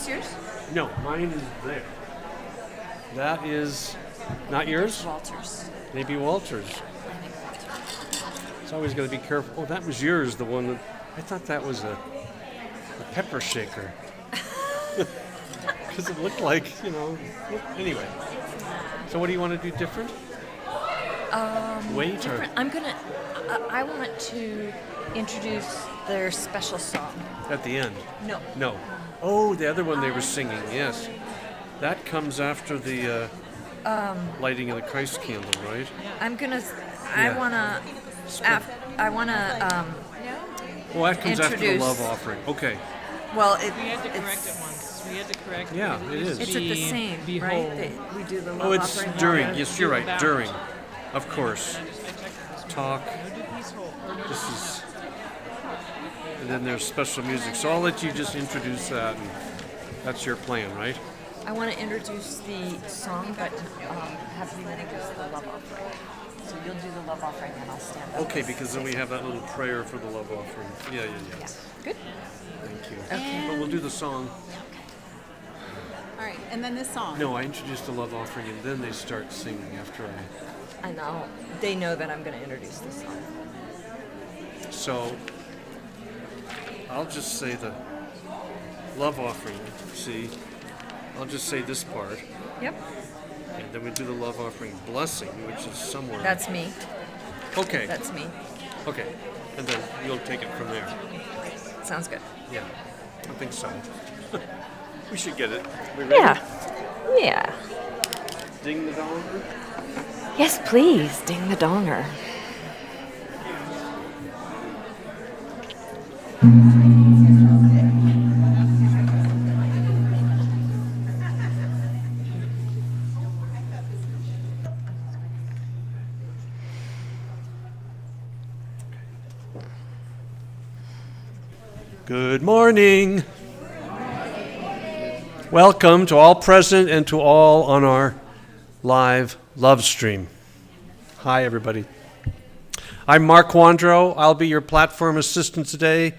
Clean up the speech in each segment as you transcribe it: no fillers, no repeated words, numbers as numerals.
this yours? No, mine is there. That is not yours? Walter's. Maybe Walter's. It's always got to be careful. Oh, that was yours, the one that... I thought that was a pepper shaker. Because it looked like, anyway. So what do you want to do different? Wait Different. I want to introduce their special song. At the end? No. No. Oh, the other one they were singing, yes. That comes after the lighting of the Christ candle, right? I Yeah. wanna Well, that comes after the introduce- love offering. Okay. well, We had to correct it once. We had to correct it. Yeah, it is. it's at the same, Behold. right? That we do the love Oh, it's offering. during. while Yes, you're right. About. During. Of course. I checked this Talk. one. No, do these whole. Or no, This is... And then there's special music. So I'll let you just introduce that. And that's your plan, right? I want to introduce the song, but have you introduce the love offering. So you'll do the love offering, and I'll stand up. Okay, because then we have that little prayer for the love offering. Yeah. Yeah. Good. Thank you. Okay. But we'll do the song. All right, and then this song. No, I introduced the love offering, and then they start singing after I... I know. They know that I'm going to introduce this song. So, I'll just say the love offering, see? I'll just say this part, Yep. and then we do the love offering blessing, which is somewhere... That's me. Okay, That's me. okay. And then you'll take it from there. Sounds good. Yeah, I think so. We should get it. We ready? Yeah. Ding the dong. Yes, please. Ding the donger. Good morning. Welcome to all present and to all on our live love stream. Hi, everybody. I'm Mark Wandrow. I'll be your platform assistant today,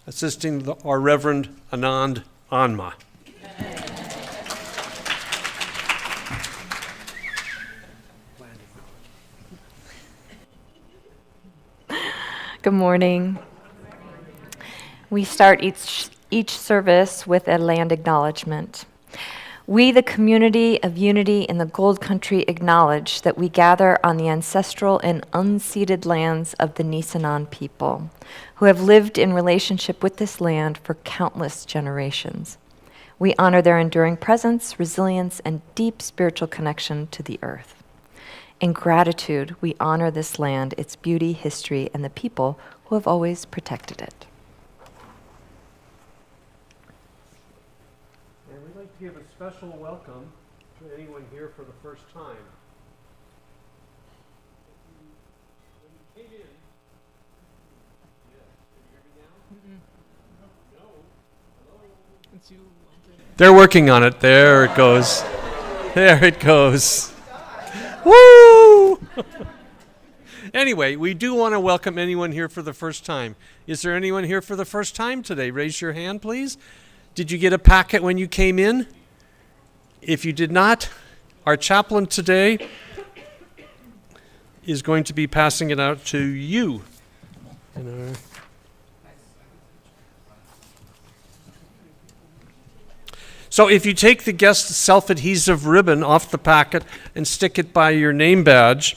assisting our Reverend Anand Anma. Good morning. We start each service with a land acknowledgement. We, the community of unity in the Gold Country, acknowledge that we gather on the ancestral and unceded lands of the Nisenan people, who have lived in relationship with this land for countless generations. We honor their enduring presence, resilience, and deep spiritual connection to the earth. In gratitude, we honor this land, its beauty, history, and the people who have always protected it. And we'd like to give a special welcome to anyone here for the first time. When you came in, can you hear me now? No. Hello? It's you, Walter. They're working on it. There it goes. There it goes. Woo! Anyway, we do want to welcome anyone here for the first time. Is there anyone here for the first time today? Raise your hand, please. Did you get a packet when you came in? If you did not, our chaplain today is going to be passing it out to you. So if you take the guest self-adhesive ribbon off the packet and stick it by your name badge,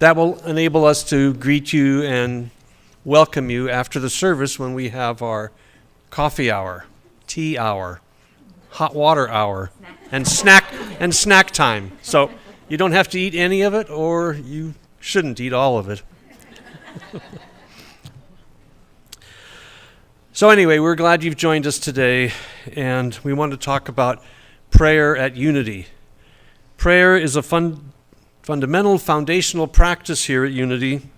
that will enable us to greet you and welcome you after the service when we have our coffee hour, tea hour, hot water hour, and snack time. So you don't have to eat any of it, or you shouldn't eat all of it. So anyway, we're glad you've joined us today, and we want to talk about prayer at Unity. Prayer is a fundamental, foundational practice here at Unity.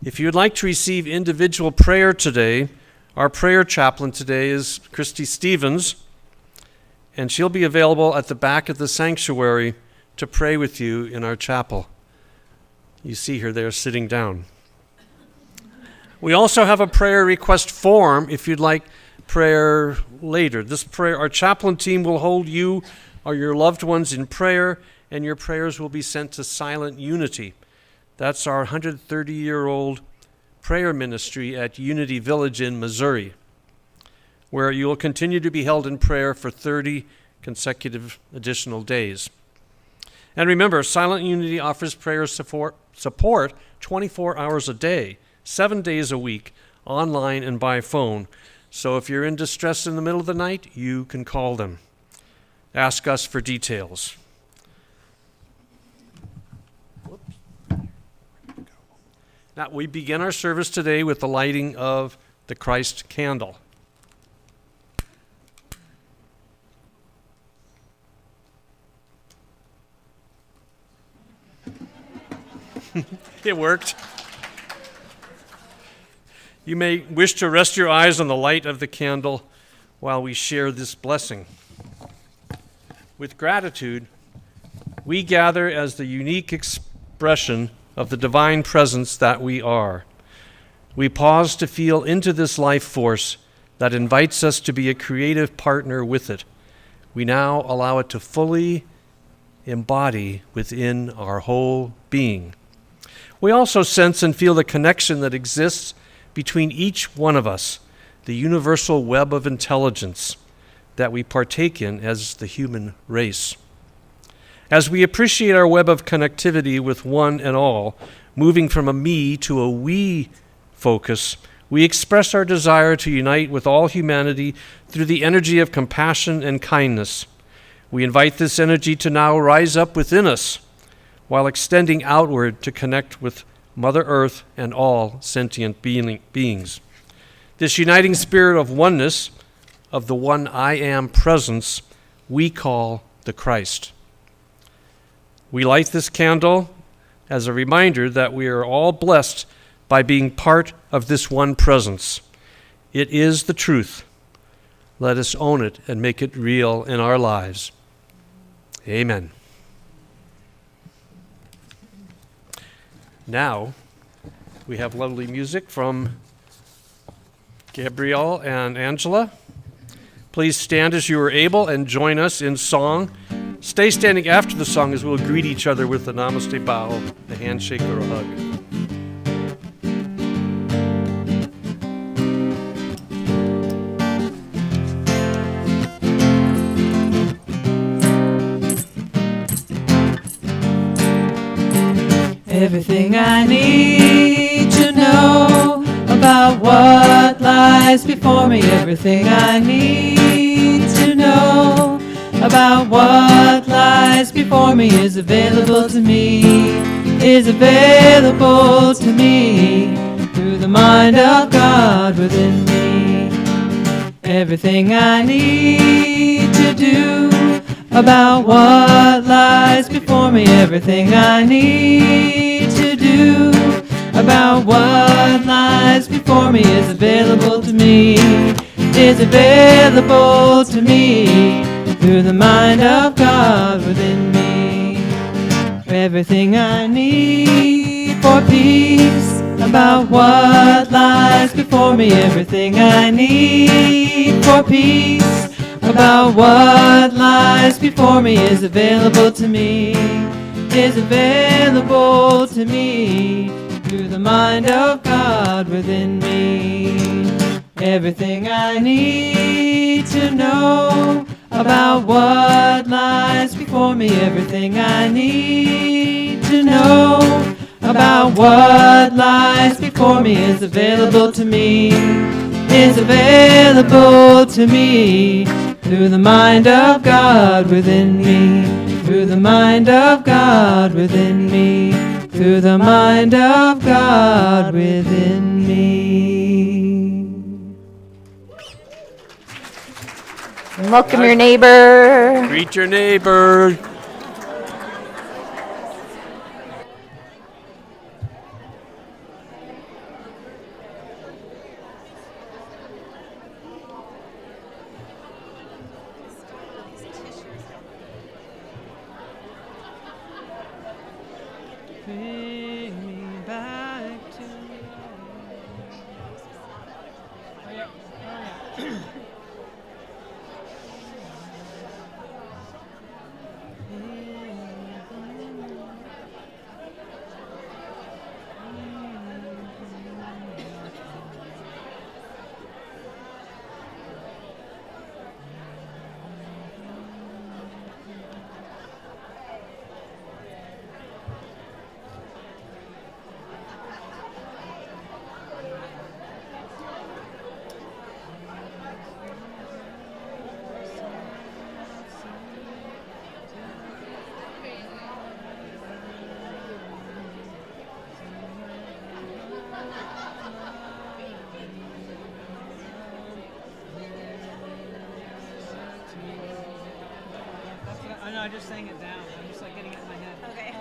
If you'd like to receive individual prayer today, our prayer chaplain today is Christy Stevens, and she'll be available at the back of the sanctuary to pray with you in our chapel. You see her there sitting down. We also have a prayer request form if you'd like prayer later. This prayer, our chaplain team will hold you or your loved ones in prayer, and your prayers will be sent to Silent Unity. That's our 130-year-old prayer ministry at Unity Village in Missouri, where you will continue to be held in prayer for 30 consecutive additional days. And remember, Silent Unity offers prayer support 24 hours a day, 7 days a week, online and by phone. So if you're in distress in the middle of the night, you can call them. Ask us for details. Now, we begin our service today with the lighting of the Christ candle. It worked. You may wish to rest your eyes on the light of the candle while we share this blessing. With gratitude, we gather as the unique expression of the divine presence that we are. We pause to feel into this life force that invites us to be a creative partner with it. We now allow it to fully embody within our whole being. We also sense and feel the connection that exists between each one of us, the universal web of intelligence that we partake in as the human race. As we appreciate our web of connectivity with one and all, moving from a me to a we focus, we express our desire to unite with all humanity through the energy of compassion and kindness. We invite this energy to now rise up within us, while extending outward to connect with Mother Earth and all sentient beings. This uniting spirit of oneness, of the one I am presence, we call the Christ. We light this candle as a reminder that we are all blessed by being part of this one presence. It is the truth. Let us own it and make it real in our lives. Amen. Now, we have lovely music from Gabriel and Angela. Please stand as you are able and join us in song. Stay standing after the song as we'll greet each other with a namaste bow, a handshake, or a hug. Everything I need to know about what lies before me. Everything I need to know about what lies before me is available to me, is available to me through the mind of God within me. Everything I need to do about what lies before me, everything I need to do about what lies before me is available to me, is available to me through the mind of God within me. Everything I need for peace about what lies before me, everything I need for peace about what lies before me is available to me, is available to me through the mind of God within me. Everything I need to know about what lies before me, everything I need to know about what lies before me is available to me, is available to me through the mind of God within me, through the mind of God within me, through the mind of God within me. Welcome your neighbor. Greet your neighbor. Bring me back to life. Oh, yeah. Oh, yeah. no, I just sang it down. I'm just like getting it in my head. Okay.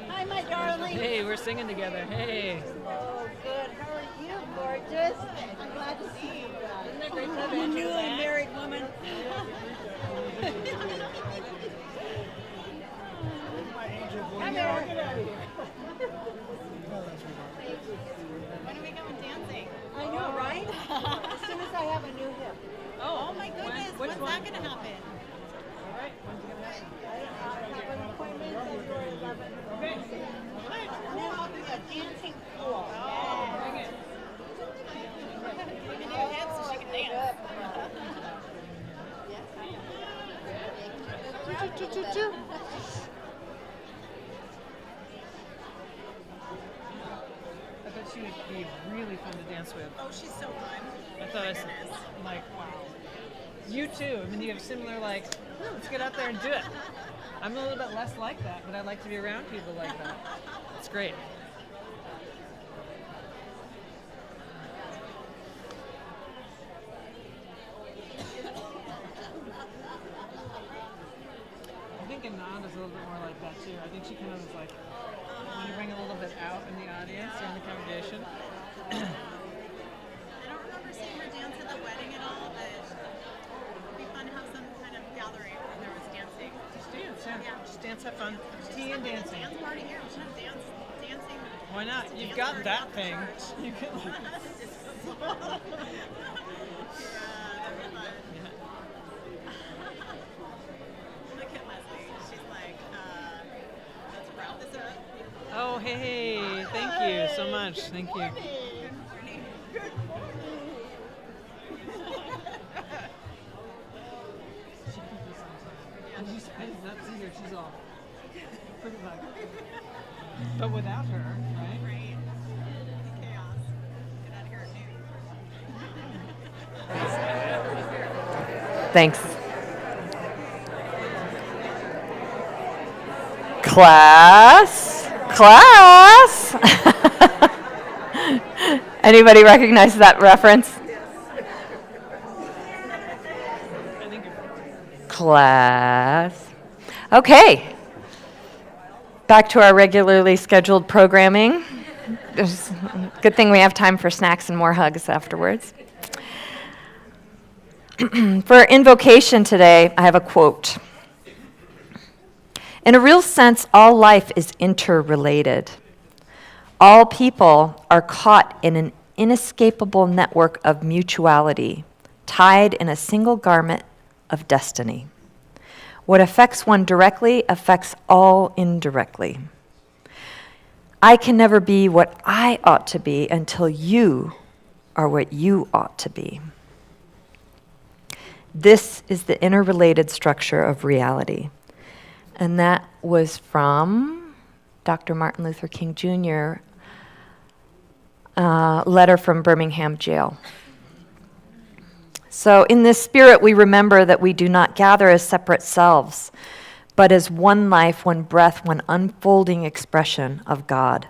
Hi, my darling. Hey, we're singing together. Hey. Oh, good. How are you, gorgeous? I'm glad to see you. Isn't that great to have a newly married woman? Come here. When are we going dancing? I know, right? As soon as I have a new hip. Oh, Oh my goodness, Which when's one? that going to happen? All right. When's it gonna happen? I have an appointment February 11th. Okay. And then I'll do a dancing pool. Bring it. Even new hips so she can dance. I bet she would be really fun to dance with. Oh, she's so fun. I thought I was like, wow. You too. I mean, you have similar like, let's get out there and do it. I'm a little bit less like that, but I like to be around people like that. It's great. I think Anand is a little bit more like that too. I think she kind of is like, when you bring a little bit out in the audience during the congregation. I don't remember seeing her dance at the wedding at all, but it'd be fun to have some kind of gathering where there was dancing. Just dance, yeah. Yeah. Just dance, have fun. Tea and dancing. Dance party here. We should have dancing. Why not? You've Dance got party that at the thing. church. You can. Yeah, that'd be fun. Look at Leslie. She's like, let's wrap this up. Oh, hey, thank you so much. Thank you. Good morning. Good morning. I did not see her. She's all pretty much. But without her, right? Right. Chaos. Get out of here at noon. Thanks. Class. Anybody recognize that reference? I think Class. Okay. Back to our regularly scheduled programming. It's a good thing we have time for snacks and more hugs afterwards. For invocation today, I have a quote. In a real sense, all life is interrelated. All people are caught in an inescapable network of mutuality, tied in a single garment of destiny. What affects one directly affects all indirectly. I can never be what I ought to be until you are what you ought to be. This is the interrelated structure of reality. And that was from Dr. Martin Luther King Jr., letter from Birmingham jail. So in this spirit, we remember that we do not gather as separate selves, but as one life, one breath, one unfolding expression of God.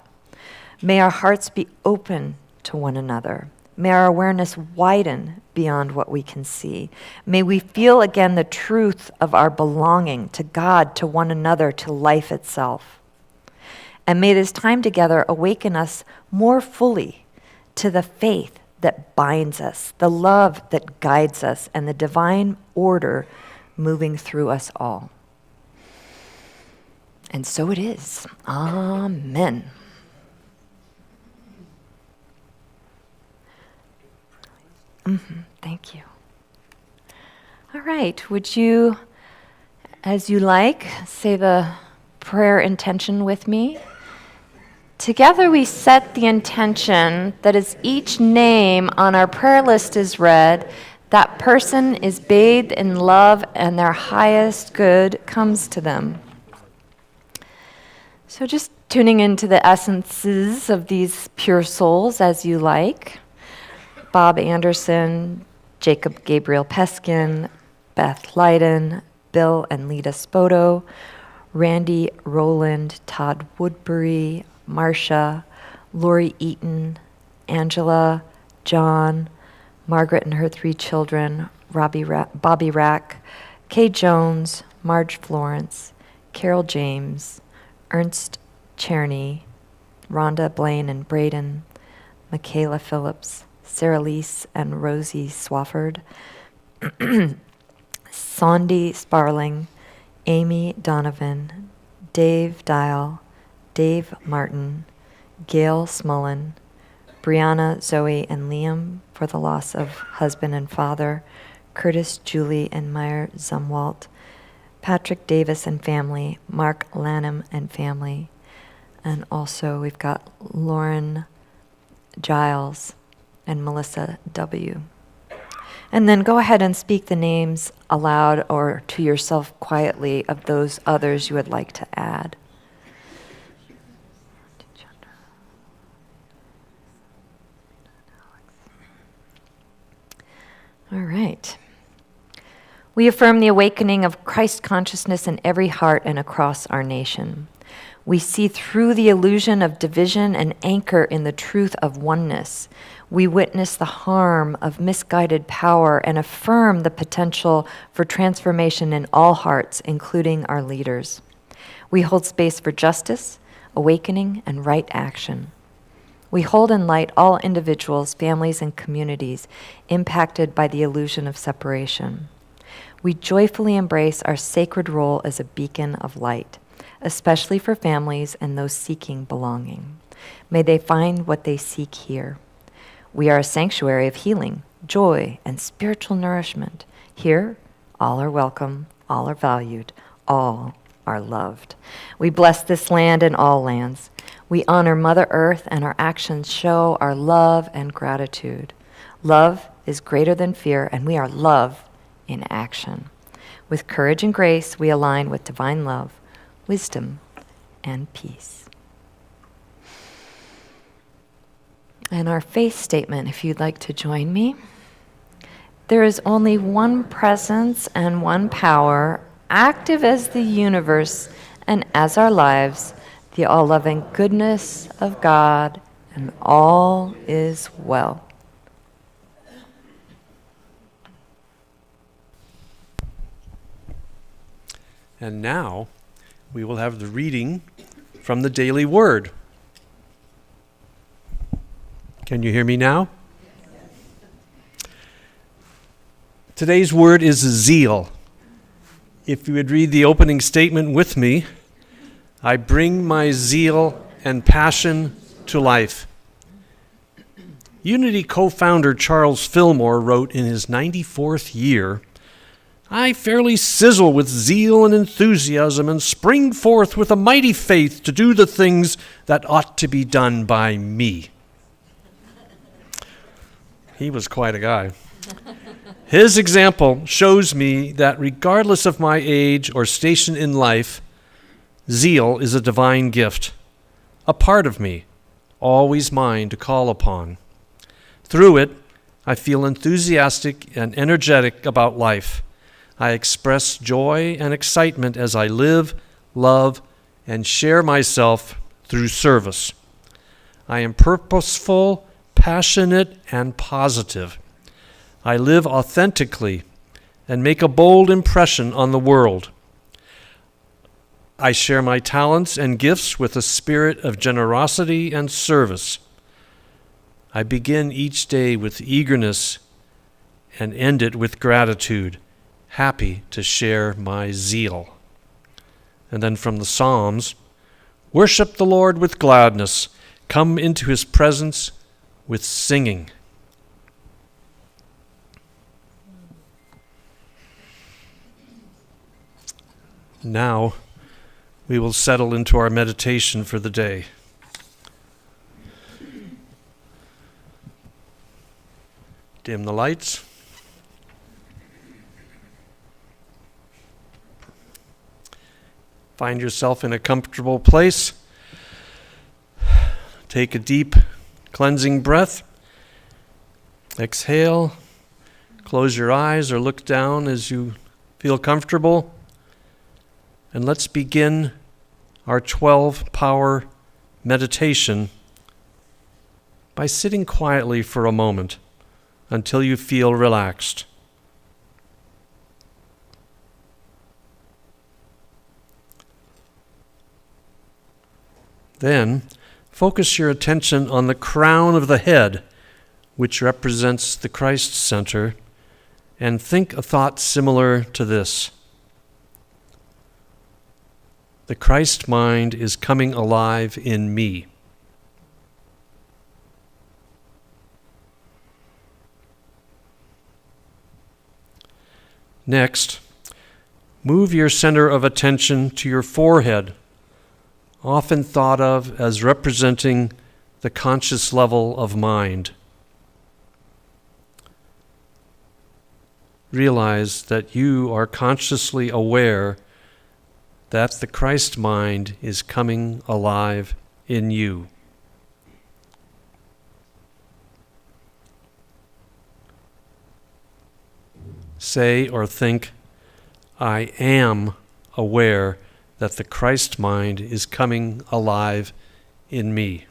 May our hearts be open to one another. May our awareness widen beyond what we can see. May we feel again the truth of our belonging to God, to one another, to life itself. And may this time together awaken us more fully to the faith that binds us, the love that guides us, and the divine order moving through us all. And so it is. Amen. Thank you. All right, would you, as you like, say the prayer intention with me? Together we set the intention that as each name on our prayer list is read, that person is bathed in love and their highest good comes to them. So just tuning into the essences of these pure souls as you like. Bob Anderson, Jacob Gabriel Peskin, Beth Leiden, Bill and Lita Spoto, Randy Rowland, Todd Woodbury, Marcia, Lori Eaton, Angela, John, Margaret and her 3 children, Bobby Rack, Kay Jones, Marge Florence, Carol James, Ernst Czerny, Rhonda Blaine and Braden, Michaela Phillips, Sarah Lise and Rosie Swafford, Sondi Sparling, Amy Donovan, Dave Dial, Dave Martin, Gail Smullen, Brianna, Zoe, and Liam for the loss of husband and father, Curtis, Julie, and Meyer Zumwalt, Patrick Davis and family, Mark Lanham and family, and also we've got Lauren Giles and Melissa W. And then go ahead and speak the names aloud or to yourself quietly of those others you would like to add. All right. We affirm the awakening of Christ consciousness in every heart and across our nation. We see through the illusion of division and anchor in the truth of oneness. We witness the harm of misguided power and affirm the potential for transformation in all hearts, including our leaders. We hold space for justice, awakening, and right action. We hold in light all individuals, families, and communities impacted by the illusion of separation. We joyfully embrace our sacred role as a beacon of light, especially for families and those seeking belonging. May they find what they seek here. We are a sanctuary of healing, joy, and spiritual nourishment. Here, all are welcome, all are valued, all are loved. We bless this land and all lands. We honor Mother Earth, and our actions show our love and gratitude. Love is greater than fear, and we are love in action. With courage and grace, we align with divine love, wisdom, and peace. And our faith statement, if you'd like to join me. There is only one presence and one power, active as the universe and as our lives, the all-loving goodness of God, and all is well. And now we will have the reading from the Daily Word. Can you hear me now? Today's word is zeal. If you would read the opening statement with me, I bring my zeal and passion to life. Unity co-founder Charles Fillmore wrote in his 94th year, I fairly sizzle with zeal and enthusiasm and spring forth with a mighty faith to do the things that ought to be done by me. He was quite a guy. His example shows me that regardless of my age or station in life, zeal is a divine gift, a part of me, always mine to call upon. Through it, I feel enthusiastic and energetic about life. I express joy and excitement as I live, love, and share myself through service. I am purposeful, passionate, and positive. I live authentically and make a bold impression on the world. I share my talents and gifts with a spirit of generosity and service. I begin each day with eagerness and end it with gratitude, happy to share my zeal. And then from the Psalms, worship the Lord with gladness. Come into his presence with singing. Now, we will settle into our meditation for the day. Dim the lights. Find yourself in a comfortable place. Take a deep, cleansing breath. Exhale. Close your eyes or look down as you feel comfortable. And let's begin our 12-power meditation by sitting quietly for a moment until you feel relaxed. Then, focus your attention on the crown of the head, which represents the Christ center, and think a thought similar to this. The Christ mind is coming alive in me. Next, move your center of attention to your forehead, often thought of as representing the conscious level of mind. Realize that you are consciously aware that the Christ mind is coming alive in you. Say or think, I am aware that the Christ mind is coming alive in me.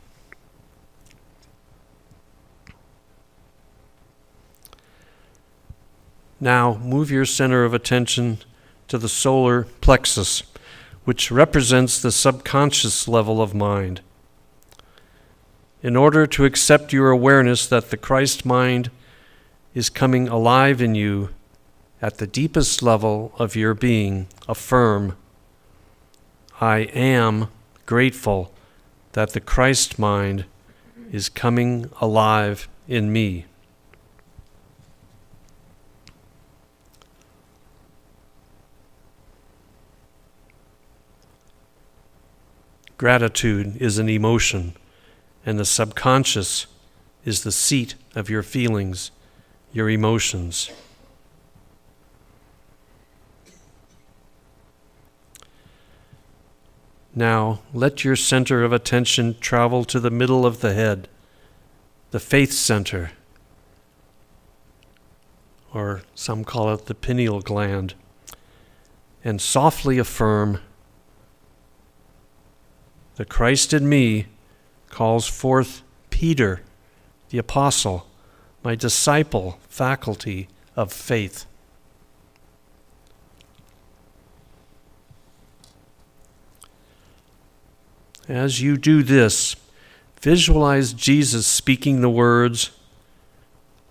Now move your center of attention to the solar plexus, which represents the subconscious level of mind. In order to accept your awareness that the Christ mind is coming alive in you at the deepest level of your being, affirm, I am grateful that the Christ mind is coming alive in me. Gratitude is an emotion, and the subconscious is the seat of your feelings, your emotions. Now, let your center of attention travel to the middle of the head, the faith center, or some call it the pineal gland, and softly affirm, the Christ in me calls forth Peter, the apostle, my disciple faculty of faith. As you do this, visualize Jesus speaking the words,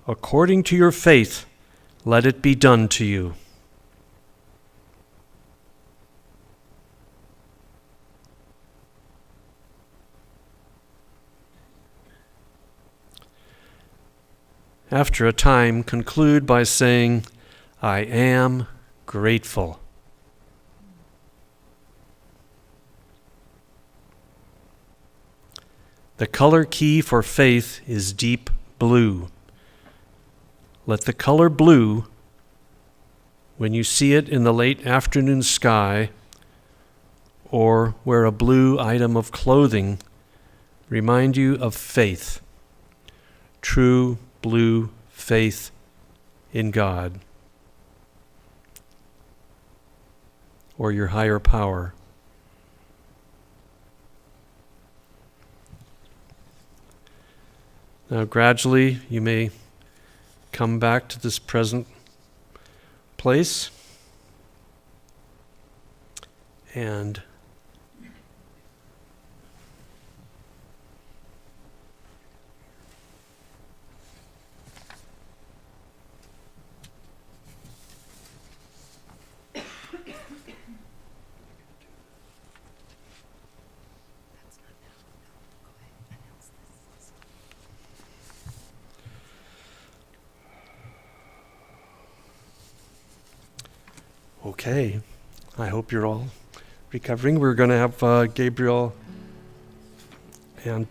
according to your faith, let it be done to you. After a time, conclude by saying, I am grateful. The color key for faith is deep blue. Let the color blue, when you see it in the late afternoon sky or wear a blue item of clothing, remind you of faith, true blue faith in God or your higher power. Now gradually you may come back to this present place and Okay, I hope you're all recovering. We're going to have Gabriel, and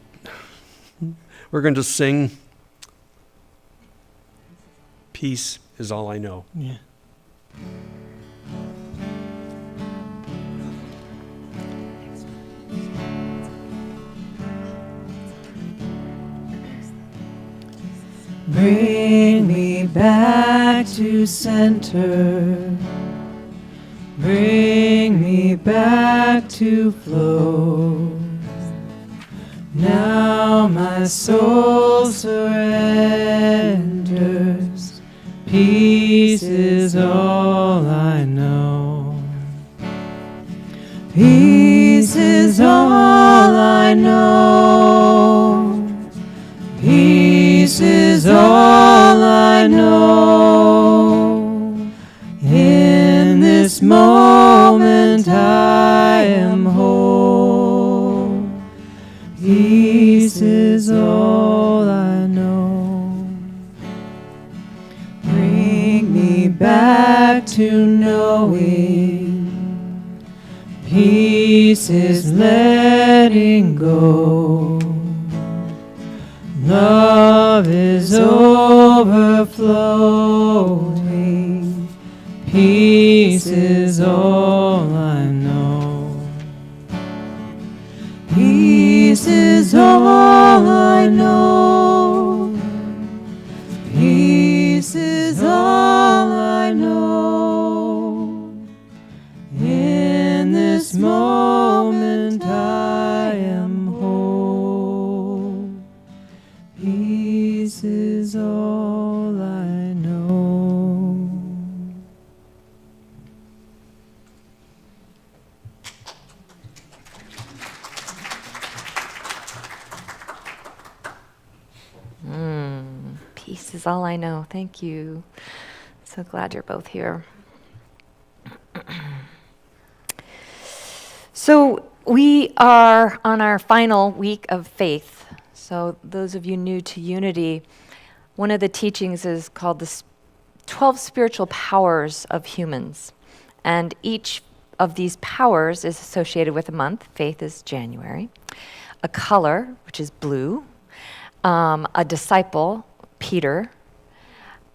we're going to sing Peace is All I Know. Yeah. Bring me back to center. Bring me back to flow. Now my soul surrenders. Peace is all I know. Peace is all I know. Peace is all I know. In this moment I am whole. Peace is all I know. Bring me back to knowing. Peace is letting go. Love is overflowing. Peace is all I know. Peace is all I know. Peace is all I know. In this moment I am whole. Peace is all I know. Peace is all I know. Thank you. So glad you're both here. So we are on our final week of faith. So those of you new to Unity, one of the teachings is called the 12 spiritual powers of humans. And each of these powers is associated with a month. Faith is January. A color, which is blue. A disciple, Peter.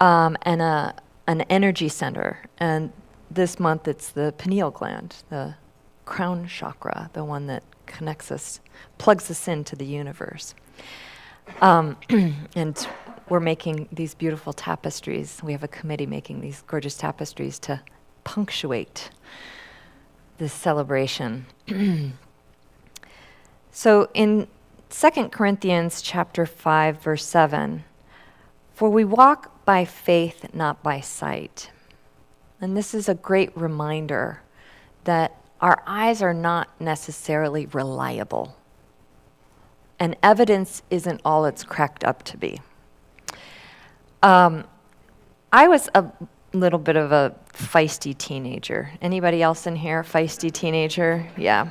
And an energy center. And this month it's the pineal gland, the crown chakra, the one that connects us, plugs us into the universe. And we're making these beautiful tapestries. We have a committee making these gorgeous tapestries to punctuate this celebration. So in 2 Corinthians chapter 5, verse 7, for we walk by faith, not by sight. And this is a great reminder that our eyes are not necessarily reliable. And evidence isn't all it's cracked up to be. I was a little bit of a feisty teenager. Anybody else in here, feisty teenager? Yeah.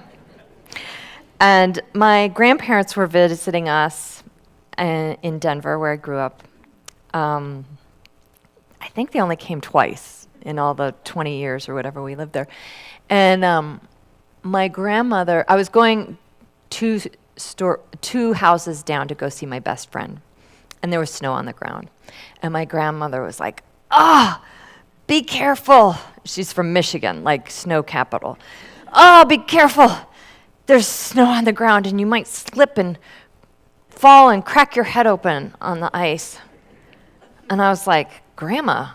And my grandparents were visiting us in Denver, where I grew up. I think they only came twice in all the 20 years or whatever we lived there. And my grandmother, I was going two houses down to go see my best friend, and there was snow on the ground. And my grandmother was like, be careful. She's from Michigan, like snow capital. Oh, be careful. There's snow on the ground, and you might slip and fall and crack your head open on the ice. And I was like, Grandma,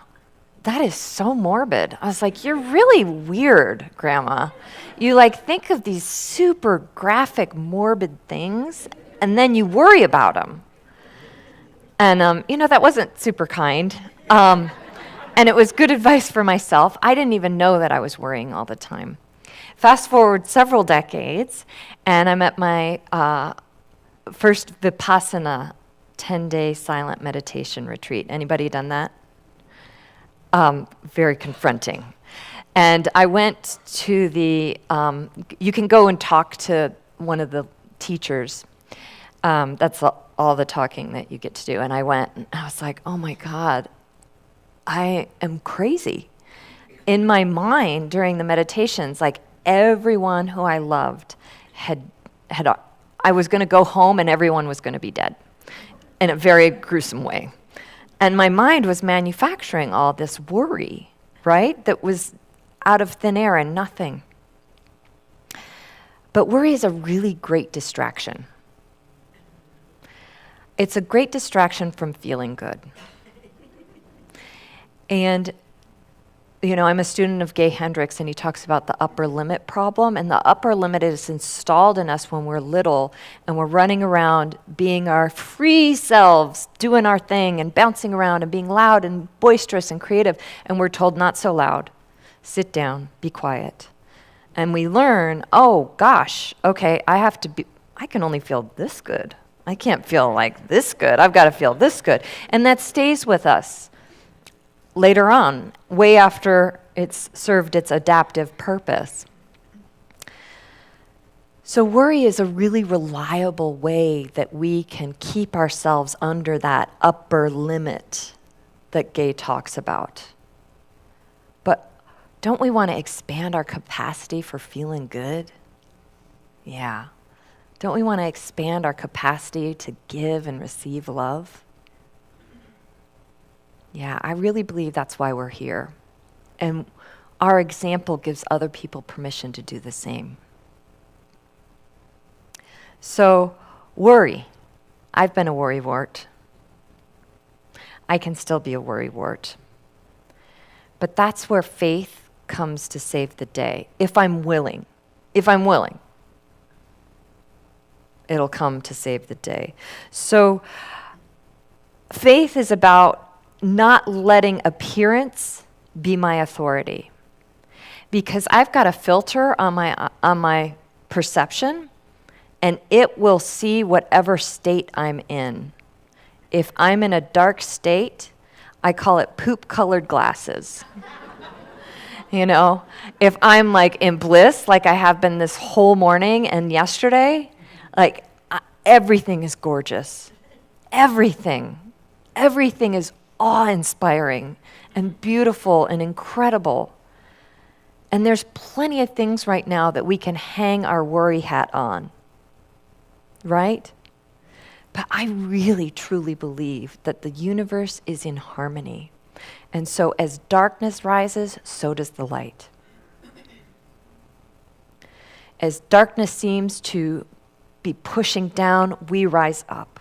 that is so morbid. I was like, you're really weird, Grandma. You think of these super graphic, morbid things, and then you worry about them. And, that wasn't super kind. And it was good advice for myself. I didn't even know that I was worrying all the time. Fast forward several decades, and I'm at my first Vipassana 10-day silent meditation retreat. Anybody done that? Very confronting. And I went to you can go and talk to one of the teachers. That's all the talking that you get to do. And I went, and I was like, oh my God, I am crazy. in my mind during the meditations, like everyone who I loved had I was going to go home and everyone was going to be dead in a very gruesome way. And my mind was manufacturing all this worry, right? That was out of thin air and nothing. But worry is a really great distraction. It's a great distraction from feeling good. And, you know, I'm a student of Gay Hendricks, and he talks about the upper limit problem. And the upper limit is installed in us when we're little, and we're running around being our free selves, doing our thing, and bouncing around, and being loud and boisterous and creative. And we're told, not so loud. Sit down, be quiet. And we learn, oh, gosh, okay, I can only feel this good. I can't feel like this good. I've got to feel this good. And that stays with us later on, way after it's served its adaptive purpose. So worry is a really reliable way that we can keep ourselves under that upper limit that Gay talks about. But don't we want to expand our capacity for feeling good? Yeah. Don't we want to expand our capacity to give and receive love? Yeah, I really believe that's why we're here. And our example gives other people permission to do the same. So, worry. I've been a worrywart. I can still be a worrywart. But that's where faith comes to save the day. If I'm willing, it'll come to save the day. So, faith is about not letting appearance be my authority. Because I've got a filter on my perception, and it will see whatever state I'm in. If I'm in a dark state, I call it poop-colored glasses. You know, if I'm like in bliss, like I have been this whole morning and yesterday, like everything is gorgeous. Everything is awe-inspiring and beautiful and incredible. And there's plenty of things right now that we can hang our worry hat on, right? But I really, truly believe that the universe is in harmony. And so as darkness rises, so does the light. As darkness seems to be pushing down, we rise up.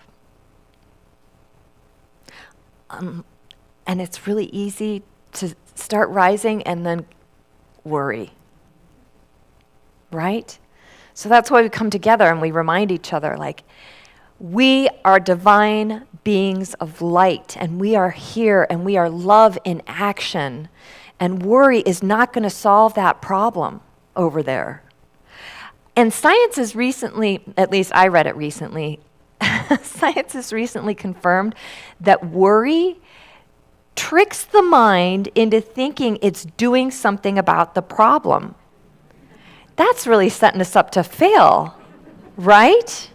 And it's really easy to start rising and then worry, right? So that's why we come together and we remind each other, like, we are divine beings of light, and we are here, and we are love in action. And worry is not going to solve that problem over there. And science has recently, at least I read it recently, science has recently confirmed that worry tricks the mind into thinking it's doing something about the problem. That's really setting us up to fail, right?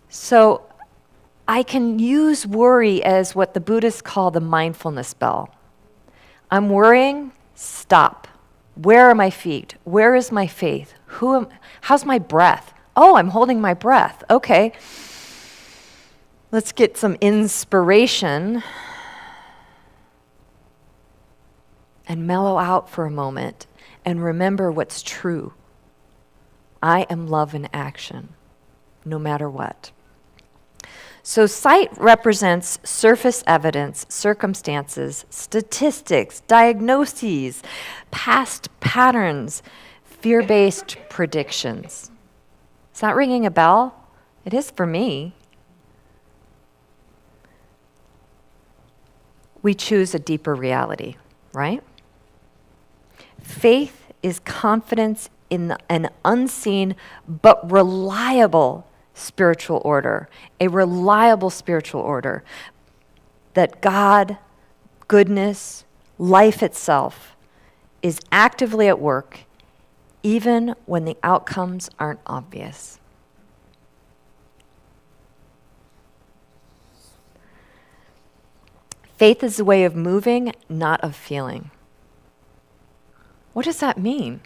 So I can use worry as what the Buddhists call the mindfulness bell. I'm worrying, stop. Where are my feet? Where is my faith? How's my breath? Oh, I'm holding my breath. Okay. Let's get some inspiration and mellow out for a moment and remember what's true. I am love in action, no matter what. So sight represents surface evidence, circumstances, statistics, diagnoses, past patterns, fear-based predictions. Is that ringing a bell? It is for me. We choose a deeper reality, right? Faith is confidence in an unseen but reliable spiritual order, a reliable spiritual order that God, goodness, life itself is actively at work even when the outcomes aren't obvious. Faith is a way of moving, not of feeling. What does that mean?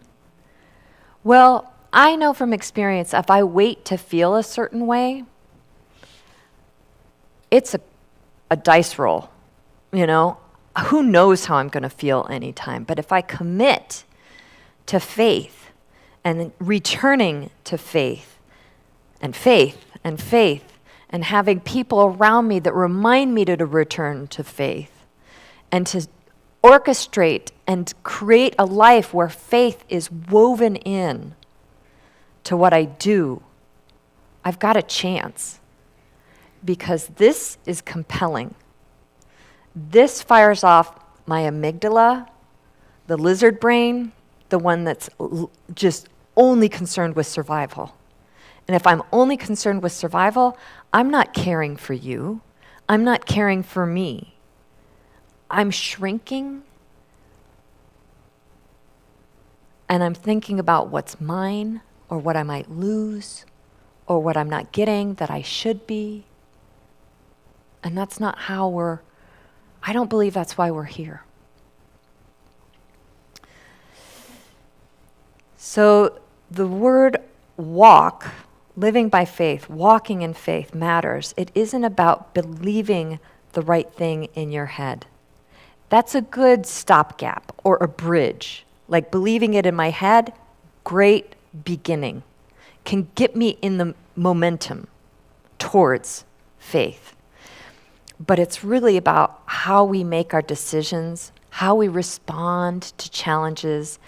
Well, I know from experience, if I wait to feel a certain way, it's a dice roll, you know? Who knows how I'm going to feel anytime? But if I commit to faith and returning to faith and faith and faith and having people around me that remind me to return to faith and to orchestrate and create a life where faith is woven in to what I do, I've got a chance, because this is compelling. This fires off my amygdala, the lizard brain, the one that's just only concerned with survival. And if I'm only concerned with survival, I'm not caring for you. I'm not caring for me. I'm shrinking, and I'm thinking about what's mine or what I might lose or what I'm not getting that I should be. And that's not how I don't believe that's why we're here. So the word walk, living by faith, walking in faith matters. It isn't about believing the right thing in your head. That's a good stopgap or a bridge. Like believing it in my head, great beginning. Can get me in the momentum towards faith. But it's really about how we make our decisions, how we respond to challenges,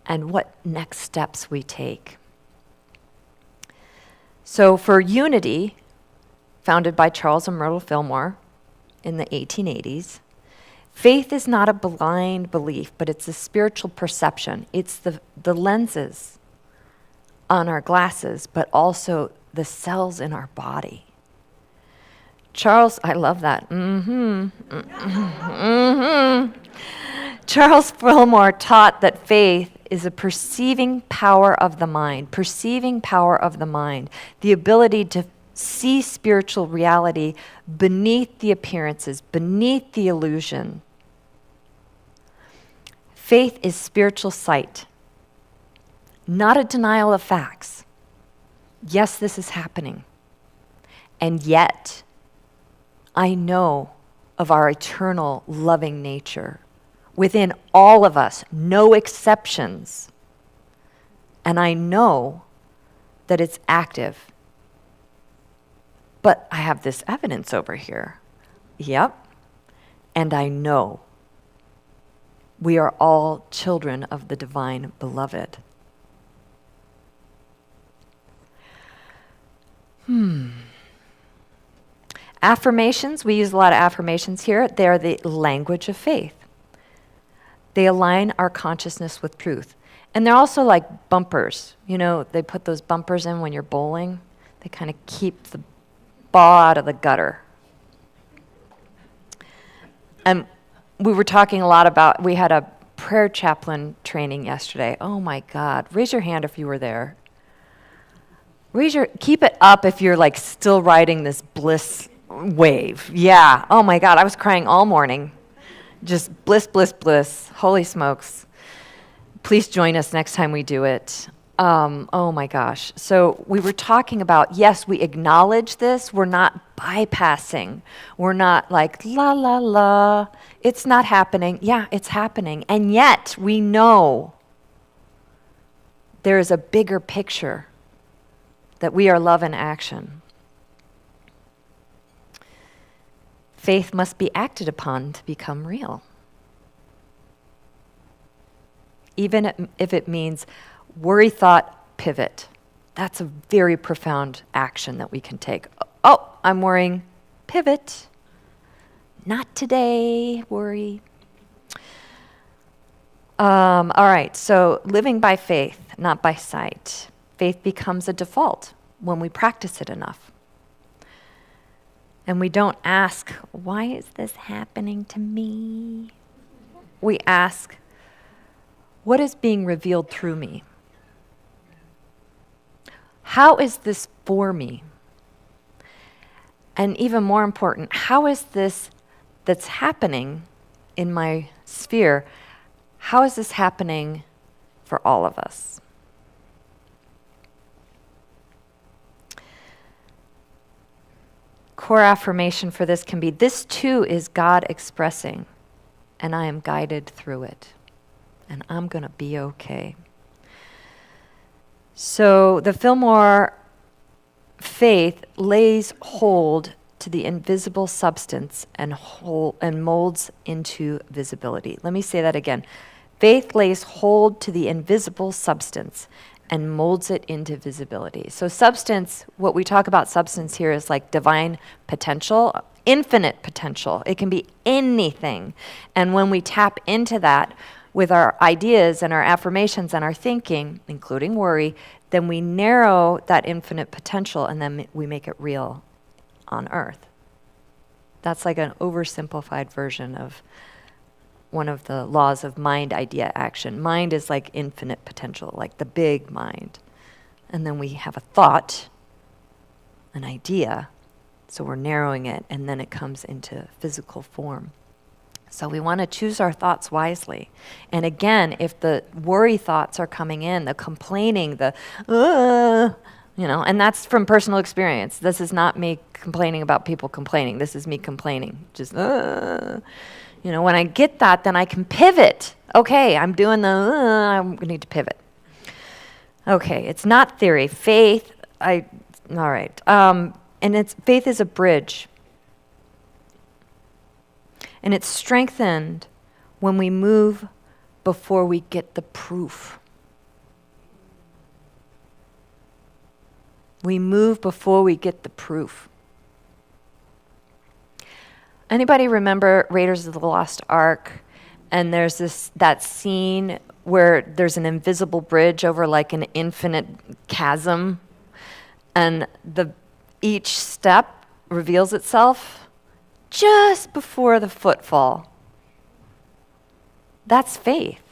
and what next steps we take. So for Unity, founded by Charles and Myrtle Fillmore in the 1880s, faith is not a blind belief, but it's a spiritual perception. It's the lenses on our glasses, but also the cells in our body. I love that. Charles Fillmore taught that faith is a perceiving power of the mind, the ability to see spiritual reality beneath the appearances, beneath the illusion. Faith is spiritual sight, not a denial of facts. Yes, this is happening. And yet, I know of our eternal loving nature within all of us, no exceptions. And I know that it's active. But I have this evidence over here. Yep. And I know we are all children of the divine beloved. Affirmations, we use a lot of affirmations here. They are the language of faith. They align our consciousness with truth. And they're also like bumpers. You know, they put those bumpers in when you're bowling. They kind of keep the ball out of the gutter. And we were talking a lot about, we had a prayer chaplain training yesterday. Oh my God. Raise your hand if you were there. Keep it up if you're like still riding this bliss wave. Yeah. Oh my God. I was crying all morning. Just bliss, bliss, bliss. Holy smokes. Please join us next time we do it. Oh my gosh. So we were talking about, yes, we acknowledge this. We're not bypassing. We're not like, la, la, la. It's not happening. Yeah, it's happening. And yet we know there is a bigger picture, that we are love in action. Faith must be acted upon to become real. Even if it means worry, thought, pivot. That's a very profound action that we can take. Oh, I'm worrying. Pivot. Not today, worry. All right, so living by faith, not by sight. Faith becomes a default when we practice it enough. And we don't ask, why is this happening to me? We ask, what is being revealed through me? How is this for me? And even more important, how is this that's happening in my sphere, how is this happening for all of us. Core affirmation for this can be, this too is God expressing, and I am guided through it, and I'm going to be okay. So the Fillmore faith lays hold to the invisible substance and molds into visibility. Let me say that again. Faith lays hold to the invisible substance and molds it into visibility. So substance, what we talk about substance here is like divine potential, infinite potential. It can be anything. And when we tap into that with our ideas and our affirmations and our thinking, including worry, then we narrow that infinite potential and then we make it real on earth. That's like an oversimplified version of one of the laws of mind, idea, action. Mind is like infinite potential, like the big mind. And then we have a thought, an idea, so we're narrowing it, and then it comes into physical form. So we want to choose our thoughts wisely. And again, if the worry thoughts are coming in, the complaining, and that's from personal experience. This is not me complaining about people complaining. This is me complaining. Just, when I get that, then I can pivot. Okay, I'm doing I need to pivot. Okay, it's not theory. Faith, all right. Faith is a bridge. And it's strengthened when we move before we get the proof. We move before we get the proof. Anybody remember Raiders of the Lost Ark? And there's that scene where there's an invisible bridge over like an infinite chasm, and each step reveals itself just before the footfall. That's faith.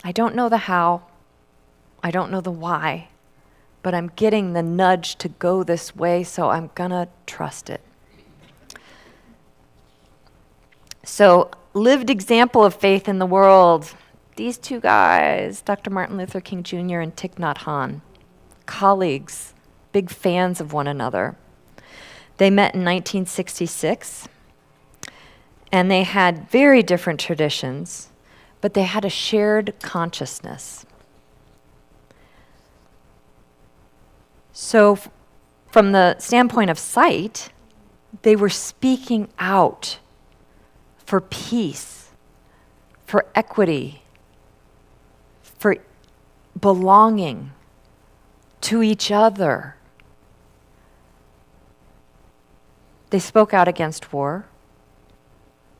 I don't know the how. I don't know the why. But I'm getting the nudge to go this way, so I'm gonna trust it. So, lived example of faith in the world. These two guys, Dr. Martin Luther King Jr. and Thich Nhat Hanh, colleagues, big fans of one another. They met in 1966, and they had very different traditions, but they had a shared consciousness. So from the standpoint of sight, they were speaking out for peace, for equity, for belonging to each other. They spoke out against war.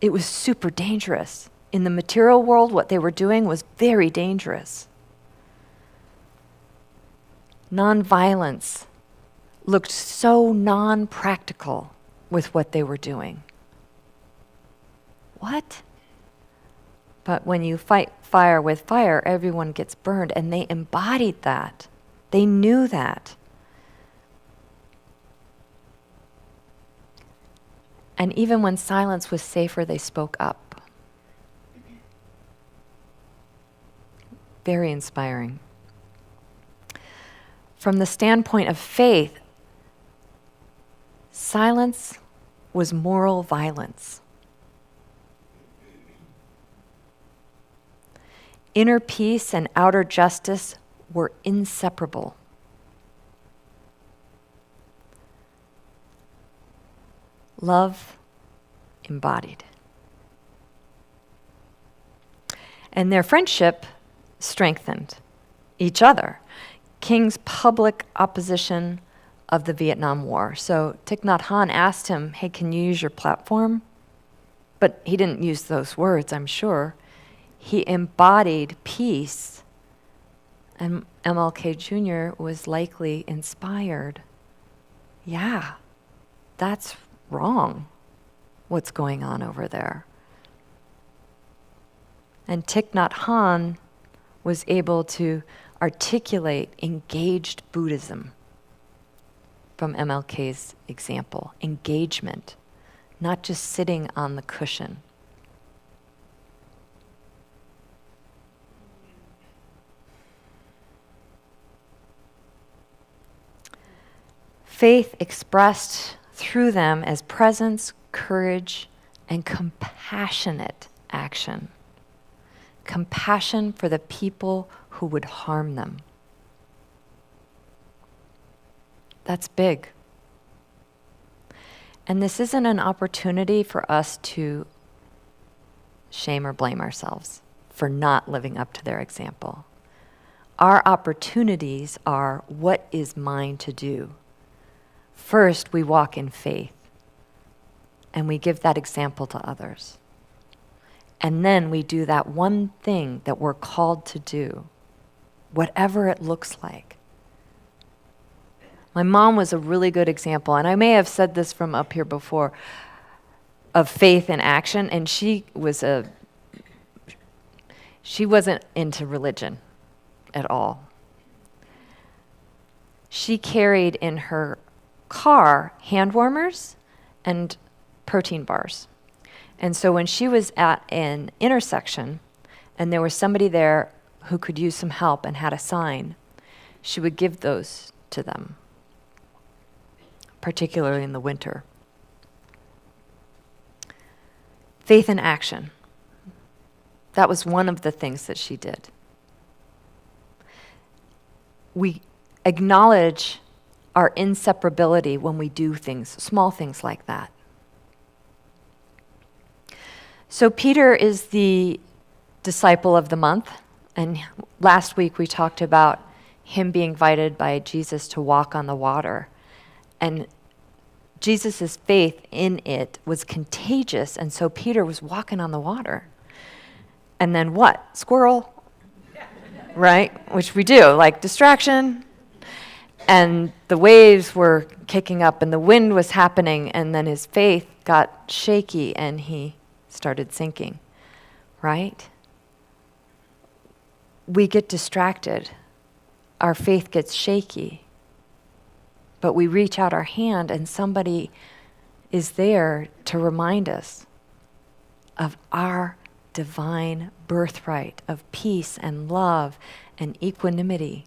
It was super dangerous. In the material world, what they were doing was very dangerous. Nonviolence looked so non-practical with what they were doing. What? But when you fight fire with fire, everyone gets burned, and they embodied that. They knew that. And even when silence was safer, they spoke up. Very inspiring. From the standpoint of faith, silence was moral violence. Inner peace and outer justice were inseparable. Love embodied. And their friendship strengthened each other. King's public opposition of the Vietnam War. So Thich Nhat Hanh asked him, hey, can you use your platform? But he didn't use those words, I'm sure. He embodied peace. And MLK Jr. was likely inspired. Yeah, that's wrong, what's going on over there. And Thich Nhat Hanh was able to articulate engaged Buddhism from MLK's example. Engagement, not just sitting on the cushion. faith expressed through them as presence, courage, and compassionate action. Compassion for the people who would harm them. That's big. And this isn't an opportunity for us to shame or blame ourselves for not living up to their example. Our opportunities are what is mine to do. First, we walk in faith, and we give that example to others. And then we do that one thing that we're called to do, whatever it looks like. My mom was a really good example, and I may have said this from up here before, of faith in action, and she wasn't into religion at all. She carried in her car hand warmers and protein bars. And so when she was at an intersection and there was somebody there who could use some help and had a sign, she would give those to them, particularly in the winter. Faith in action. That was one of the things that she did. We acknowledge our inseparability when we do things, small things like that. So Peter is the disciple of the month, and last week we talked about him being invited by Jesus to walk on the water. And Jesus' faith in it was contagious, and so Peter was walking on the water. And then what? Squirrel, right? Which we do, like distraction. And the waves were kicking up, and the wind was happening, and then his faith got shaky, and he started sinking, right? We get distracted. Our faith gets shaky. But we reach out our hand and somebody is there to remind us of our divine birthright of peace and love and equanimity.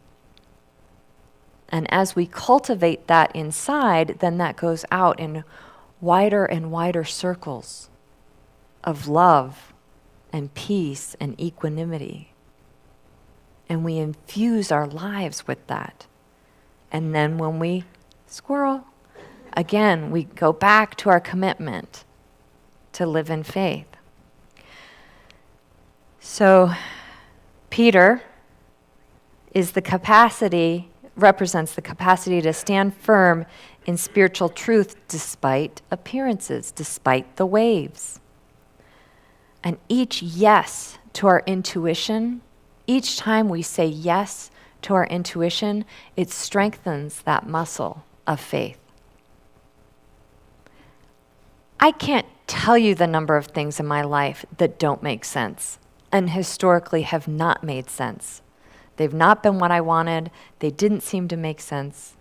And as we cultivate that inside, then that goes out in wider and wider circles of love and peace and equanimity. And we infuse our lives with that. And then when we squirrel, again, we go back to our commitment to live in faith. So Peter represents the capacity to stand firm in spiritual truth despite appearances, despite the waves. And each yes to our intuition, each time we say yes to our intuition, it strengthens that muscle of faith. I can't tell you the number of things in my life that don't make sense and historically have not made sense. They've not been what I wanted. They didn't seem to make sense.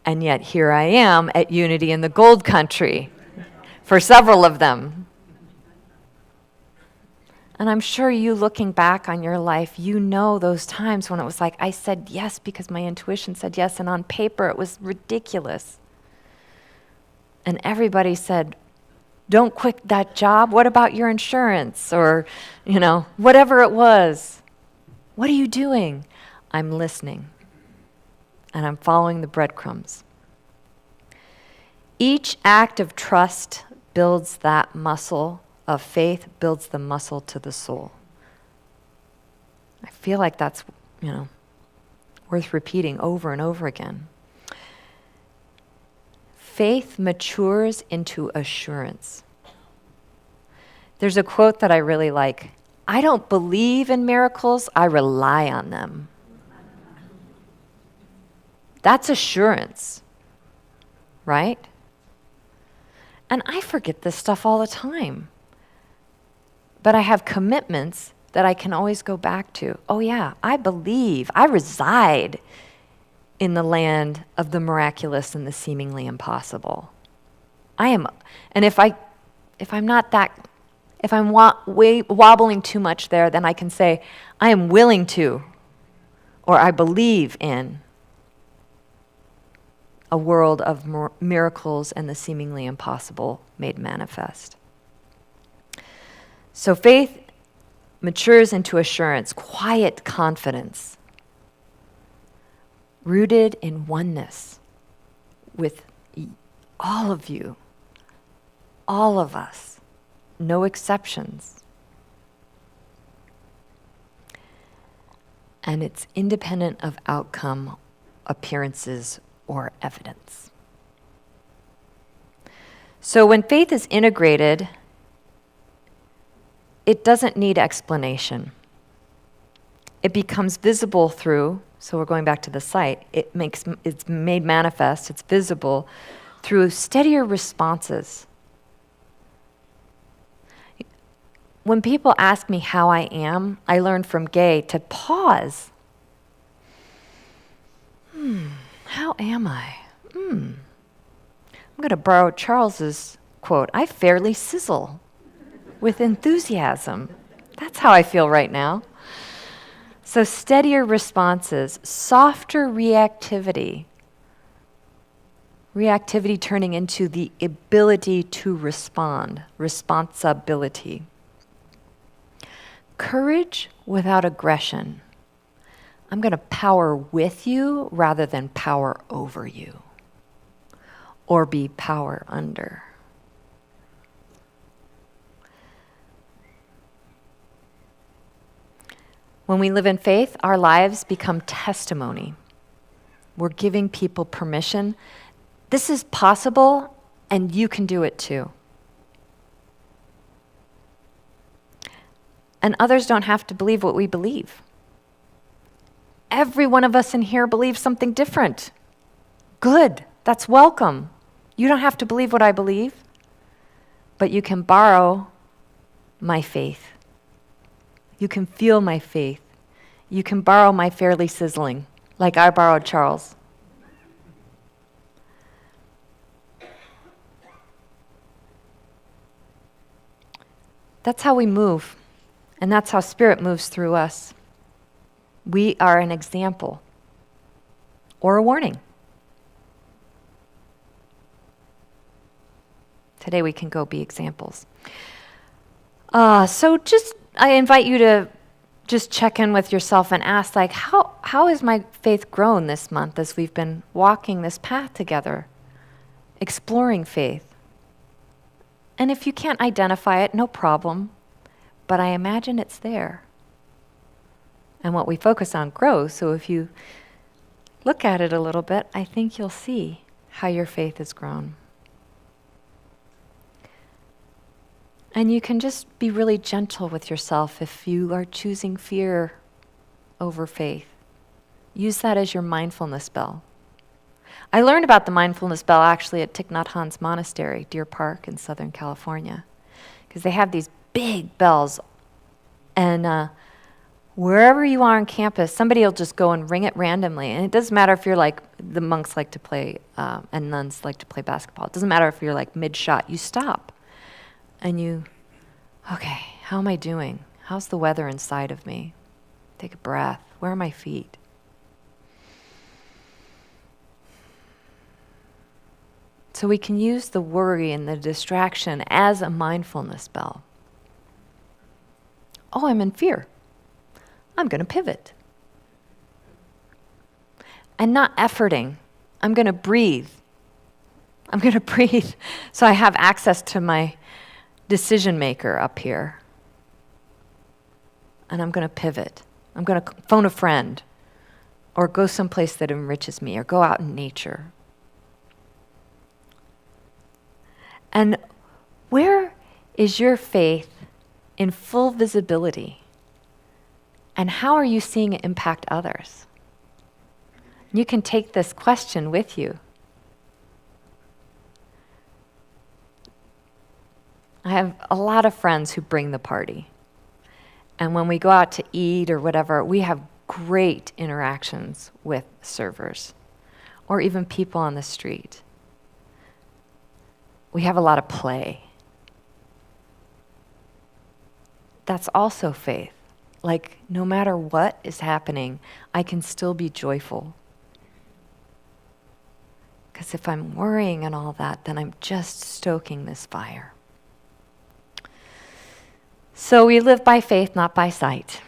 And yet here I am at Unity in the Gold Country for several of them. And I'm sure you looking back on your life, you know those times when it was like, I said yes because my intuition said yes, and on paper it was ridiculous. And everybody said, don't quit that job. What about your insurance? Or, whatever it was. What are you doing? I'm listening. And I'm following the breadcrumbs. Each act of trust builds that muscle of faith, builds the muscle to the soul. I feel like that's, worth repeating over and over again. Faith matures into assurance. There's a quote that I really like. I don't believe in miracles, I rely on them. That's assurance, right? And I forget this stuff all the time. But I have commitments that I can always go back to. Oh yeah, I believe, I reside in the land of the miraculous and the seemingly impossible. I am, and if I'm wobbling too much there, then I can say, I am willing to, or I believe in. a world of miracles and the seemingly impossible made manifest. So faith matures into assurance, quiet confidence, rooted in oneness with all of you, all of us, no exceptions. And it's independent of outcome, appearances, or evidence. So when faith is integrated, it doesn't need explanation. It becomes visible through, so we're going back to the site, it's made manifest, it's visible through steadier responses. When people ask me how I am, I learned from Gay to pause. How am I? I'm going to borrow Charles's quote, I fairly sizzle with enthusiasm. That's how I feel right now. So steadier responses, softer reactivity. Reactivity turning into the ability to respond, responsibility. Courage without aggression. I'm going to power with you rather than power over you or be power under. When we live in faith, our lives become testimony. We're giving people permission. This is possible, and you can do it too. And others don't have to believe what we believe. Every one of us in here believes something different. Good, that's welcome. You don't have to believe what I believe, but you can borrow my faith. You can feel my faith. You can borrow my fairly sizzling, like I borrowed Charles. That's how we move, and that's how Spirit moves through us. We are an example or a warning. Today we can go be examples. I invite you to just check in with yourself and ask, like, how has my faith grown this month as we've been walking this path together, exploring faith? And if you can't identify it, no problem, but I imagine it's there. And what we focus on grows, so if you look at it a little bit, I think you'll see how your faith has grown. And you can just be really gentle with yourself if you are choosing fear over faith. Use that as your mindfulness bell. I learned about the mindfulness bell actually at Thich Nhat Hanh's monastery, Deer Park in Southern California, because they have these big bells, and wherever you are on campus, somebody will just go and ring it randomly. And it doesn't matter if you're like, the monks like to play, and nuns like to play basketball. It doesn't matter if you're like mid-shot. You stop. And okay, how am I doing? How's the weather inside of me? Take a breath. Where are my feet? So we can use the worry and the distraction as a mindfulness bell. Oh, I'm in fear. I'm going to pivot. And not efforting. I'm going to breathe. I'm going to breathe so I have access to my decision maker up here. And I'm going to pivot. I'm going to phone a friend or go someplace that enriches me or go out in nature. And where is your faith in full visibility? And how are you seeing it impact others? You can take this question with you. I have a lot of friends who bring the party. And when we go out to eat or whatever, we have great interactions with servers or even people on the street. We have a lot of play. That's also faith. Like, no matter what is happening, I can still be joyful. Because if I'm worrying and all that, then I'm just stoking this fire. So we live by faith, not by sight.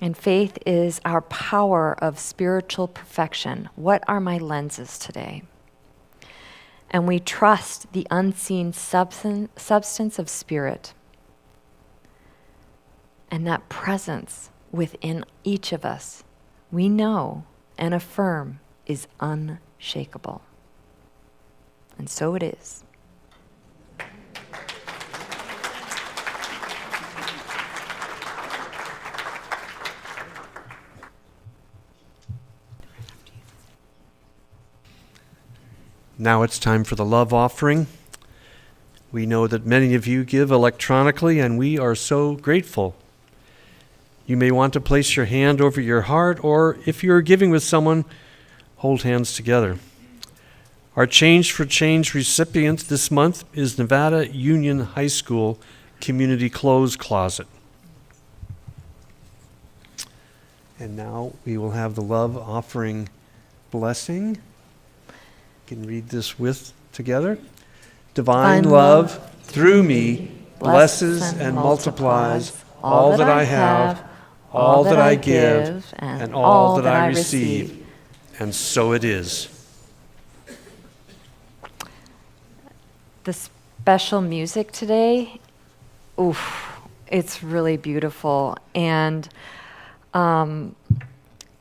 And faith is our power of spiritual perfection. What are my lenses today? And we trust the unseen substance of spirit. And that presence within each of us, we know and affirm, is unshakable. And so it is. Now it's time for the love offering. We know that many of you give electronically, and we are so grateful. You may want to place your hand over your heart, or if you're giving with someone, hold hands together. Our Change for Change recipient this month is Nevada Union High School Community Clothes Closet. And now we will have the love offering blessing. You can read this with together. Divine love through me blesses and multiplies all that I have, all that I give, and all that I receive. And so it is. The special music today, it's really beautiful. And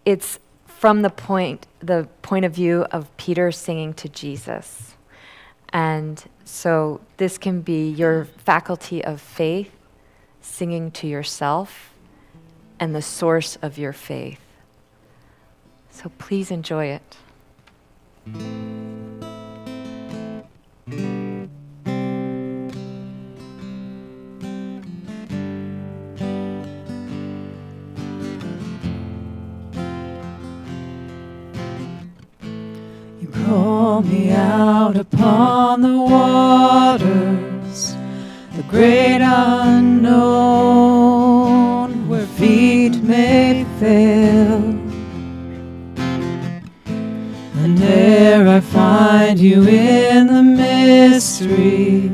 it's from the point of view of Peter singing to Jesus. And so this can be your faculty of faith singing to yourself and the source of your faith. So please enjoy it. You call me out upon the waters, the great unknown, where feet may fail. And there I find you in the mystery,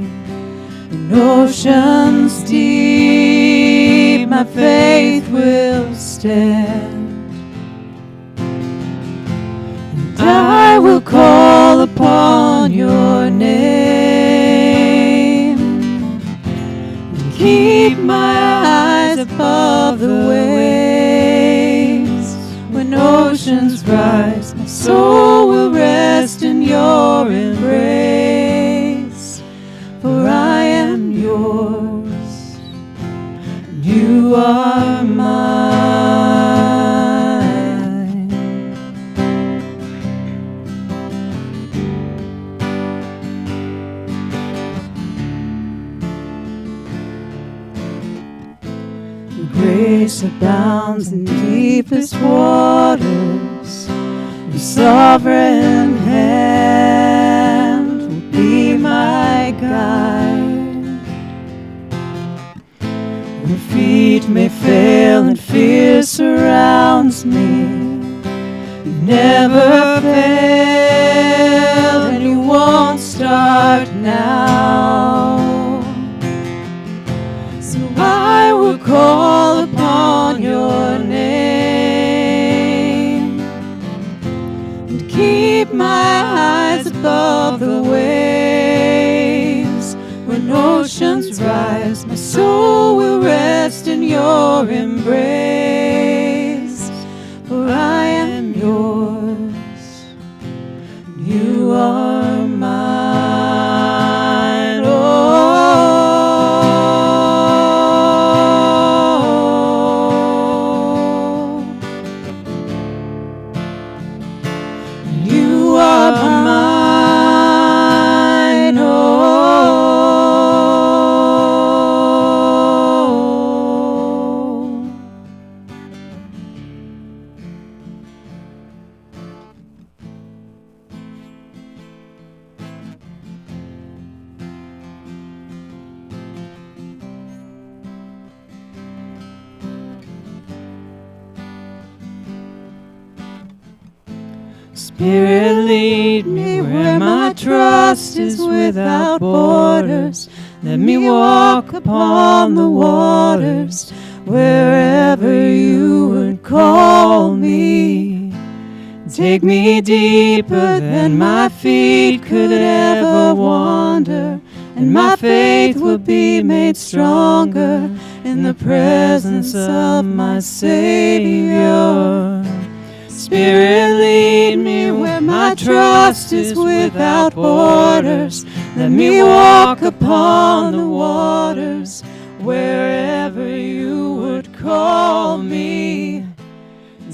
in oceans deep, my faith will stand. I will call upon your name and keep my eyes above the waves. When oceans rise, my soul will rest in your embrace. For I am yours, and you are mine. Grace abounds in deepest waters. Your sovereign hand will be my guide. Where feet may fail and fear surrounds me, you never failed and you won't start now. So I will call upon your name and keep my eyes above the waves. When oceans rise, my soul will rest in your embrace. For I am yours, and you are mine. You are mine, oh. Spirit, lead me where my trust is without borders. Let me walk upon the waters wherever you would call me. Take me deeper than my feet could ever wander, and my faith will be made stronger in the presence of my Savior. Spirit, lead me where my trust is without borders. Let me walk upon the waters wherever you would call me.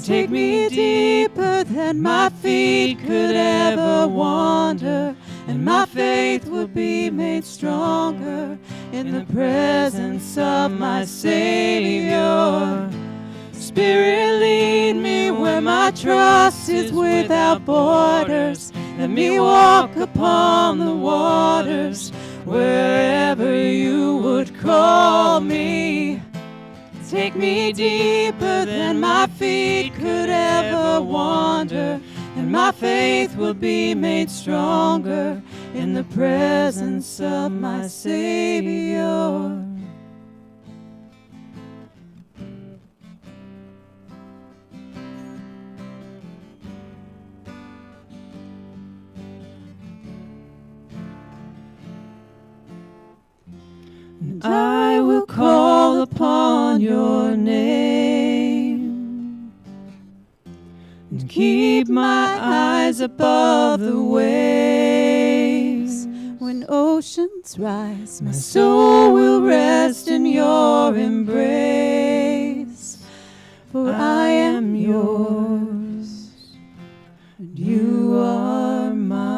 Take me deeper than my feet could ever wander, and my faith will be made stronger in the presence of my Savior. Spirit, lead me where my trust is without borders. Let me walk upon the waters wherever you would call me. Take me deeper than my feet could ever wander, and my faith will be made stronger in the presence of my Savior. And I will call upon your name and keep my eyes above the waves. When oceans rise, my soul will rest in your embrace. For I am yours, and you are mine.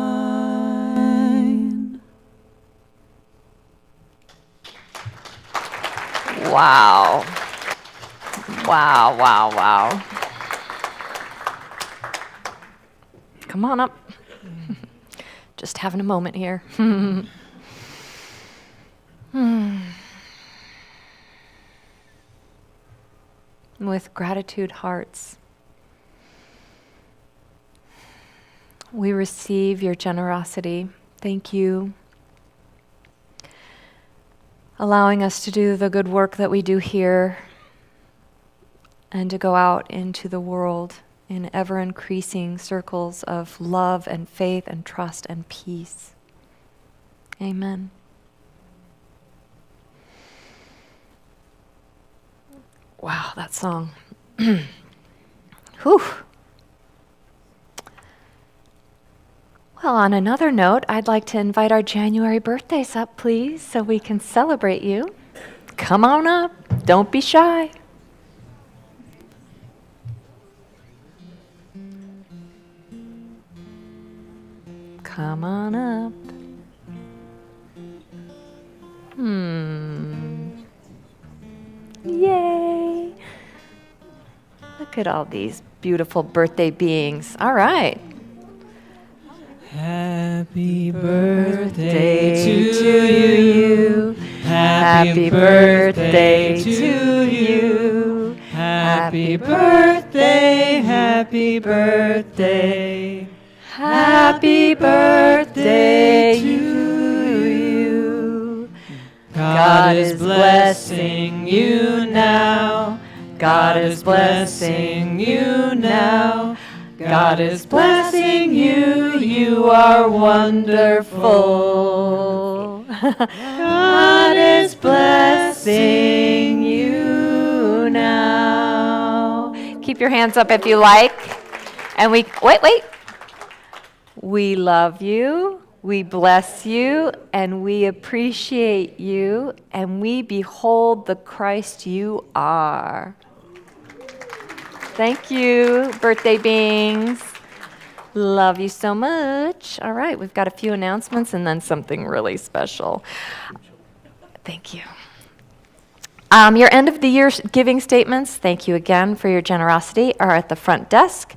Wow. Wow, wow, wow. Come on up. Just having a moment here. With gratitude hearts, we receive your generosity. Thank you. Allowing us to do the good work that we do here and to go out into the world in ever-increasing circles of love and faith and trust and peace. Amen. Wow, that song. Whew. Well, on another note, I'd like to invite our January birthdays up, please, so we can celebrate you. Come on up. Don't be shy. Come on up. Yay. Look at all these beautiful birthday beings. All right. Happy birthday to you. Happy birthday to you. Happy birthday, happy birthday. Happy birthday to you. God is blessing you now. God is blessing you now. God is blessing you. You are wonderful. God is blessing you now. Keep your hands up if you like. And wait. We love you, we bless you, and we appreciate you, and we behold the Christ you are. Thank you, birthday beings. Love you so much. All right, we've got a few announcements and then something really special. Thank you. Your end of the year giving statements, thank you again for your generosity, are at the front desk.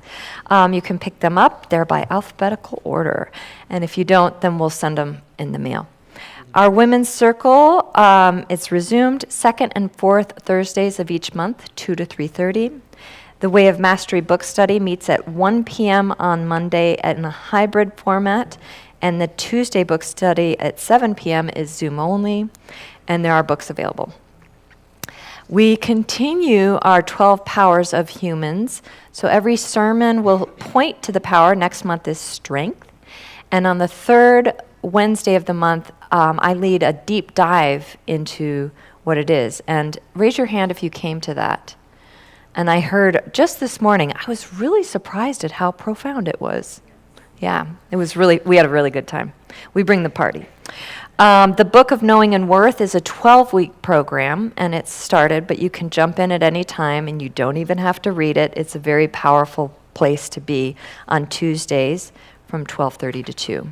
You can pick them up. They're by alphabetical order. And if you don't, then we'll send them in the mail. Our Women's Circle, it's resumed second and fourth Thursdays of each month, 2 to 3:30. The Way of Mastery book study meets at 1 p.m. on Monday in a hybrid format, and the Tuesday book study at 7 p.m. is Zoom only, and there are books available. We continue our 12 powers of humans. So every sermon will point to the power. Next month is strength. And on the third Wednesday of the month, I lead a deep dive into what it is. And raise your hand if you came to that. And I heard just this morning, I was really surprised at how profound it was. Yeah, we had a really good time. We bring the party. The Book of Knowing and Worth is a 12-week program, and it's started, but you can jump in at any time, and you don't even have to read it. It's a very powerful place to be on Tuesdays from 12:30 to 2.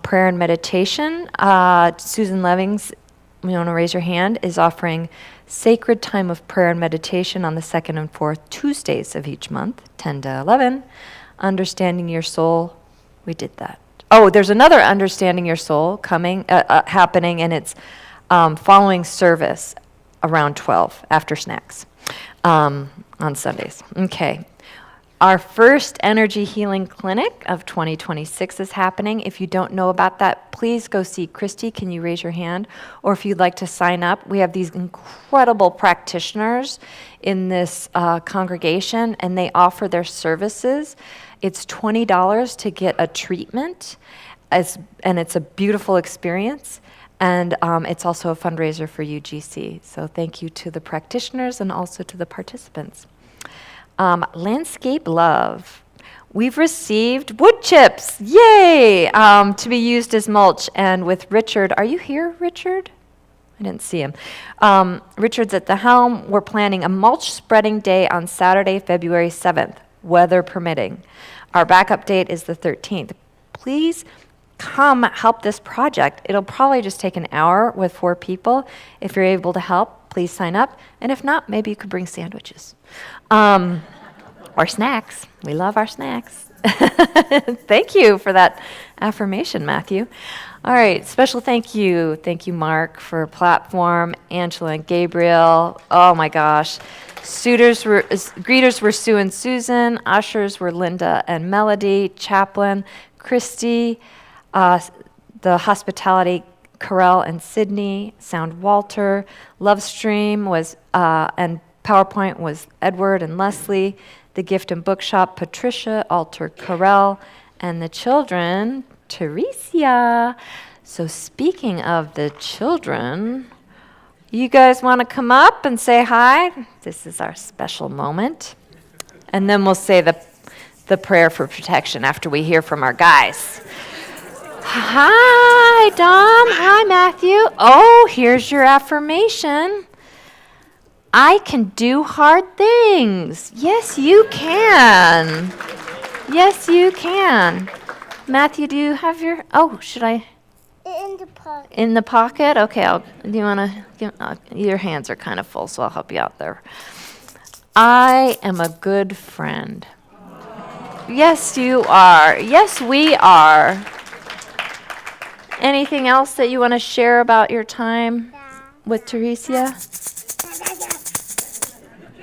Prayer and meditation. Susan Levings, you want to raise your hand, is offering sacred time of prayer and meditation on the second and fourth Tuesdays of each month, 10 to 11. Understanding Your Soul. We did that. Oh, there's another Understanding Your Soul happening, and it's following service around 12 after snacks on Sundays. Okay. Our first energy healing clinic of 2026 is happening. If you don't know about that, please go see Christy. Can you raise your hand? Or if you'd like to sign up, we have these incredible practitioners in this congregation, and they offer their services. It's $20 to get a treatment, and it's a beautiful experience. And it's also a fundraiser for UGC. So thank you to the practitioners and also to the participants. Landscape Love. We've received wood chips, yay, to be used as mulch. And with Richard, are you here, Richard? I didn't see him. Richard's at the helm. We're planning a mulch spreading day on Saturday, February 7th, weather permitting. Our backup date is the 13th. Please come help this project. It'll probably just take an hour with 4 people. If you're able to help, please sign up. And if not, maybe you could bring sandwiches. Or snacks. We love our snacks. Thank you for that affirmation, Matthew. All right, special thank you. Thank you, Mark, for platform, Angela and Gabriel. Oh my gosh. Greeters were Sue and Susan. Ushers were Linda and Melody. Chaplain, Christy. The hospitality, Carell and Sydney. Sound, Walter. Love Stream was, and PowerPoint was Edward and Leslie. The Gift and Bookshop, Patricia, Alter, Carell. And the children, Teresia. So speaking of the children, you guys want to come up and say hi? This is our special moment. And then we'll say the prayer for protection after we hear from our guys. Hi, Dom. Hi, Matthew. Oh, here's your affirmation. I can do hard things. Yes, you can. Yes, you can. Matthew, do you have your... Oh, should I... In the pocket. In the pocket? Okay, do you want to... your hands are kind of full, so I'll help you out there. I am a good friend. Yes, you are. Yes, we are. Anything else that you want to share about your time with Teresia?